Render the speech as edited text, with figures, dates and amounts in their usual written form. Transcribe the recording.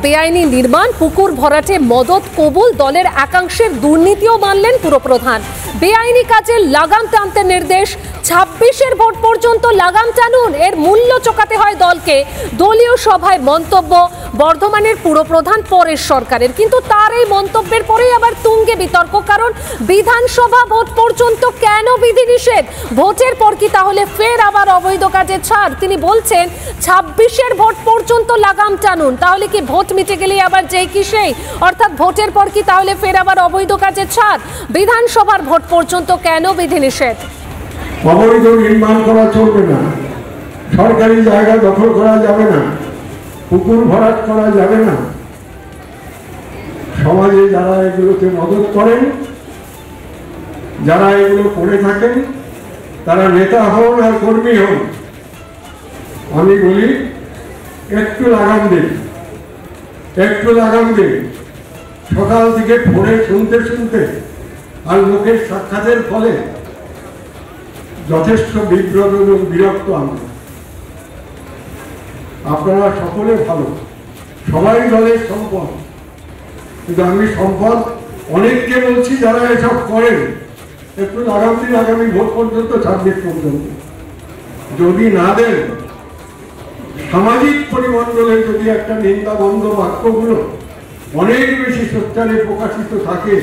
বেআইনি নির্মাণ, পুকুর ভরাটে মদত কবুল, দলের একাংশের দুর্নীতিও মানলেন পুরপ্রধান। বেআইনি কাজে লাগাম টানতে নির্দেশ, 26-এর ভোট পর্যন্ত লাগাম টানুন, এর মূল্য চোকাতে হয় দলকে। দলীয় সভায় মন্তব্য বর্ধমানের পুরপ্রধান পরেশ সরকারের। কিন্তু তার এই মন্তব্যের পরেই আবার তুঙ্গে বিতর্ক, কারণ বিধানসভা ভোট পর্যন্ত কেন বিধিনিষেধ? ভোটের পর কি তাহলে ফের আবার অবৈধ কাজে ছাড়? তিনি বলছেন 26-এর ভোট পর্যন্ত লাগাম টানুন, তাহলে কি ভোট মিটে গেলেই আবার যেই কি সেই? অর্থাৎ ভোটের পর কি তাহলে ফের আবার অবৈধ কাজে ছাড়? বিধানসভার ভোট পর্যন্ত কেন বিধিনিষেধ? অবৈধ নির্মাণ করা চলবে না, সরকারি জায়গা দখল করা যাবে না, পুকুর ভরাট করা যাবে না। সমাজে যারা এগুলোতে মদত করেন, যারা এগুলো করে থাকেন, তারা নেতা হন আর কর্মী হন, আমি বলি একটু লাগাম দিন, একটু লাগাম দিন। সকাল থেকে ফোনে শুনতে শুনতে আর লোকের সাক্ষাতের ফলে যথেষ্ট বিব্রত এবং বিরক্ত আমরা। আপনারা সকলে ভালো, সবাই দলের সম্পদ, কিন্তু আমি সম্পদ অনেককে বলছি যারা এসব করেন, একটু লাগাম দিন আগামী ভোট পর্যন্ত, 26 পর্যন্ত। যদি না দেন, সামাজিক পরিমণ্ডলে যদি একটা নিন্দাবন্ধ বাক্যগুলো অনেক বেশি সোচ্চারে প্রকাশিত থাকে,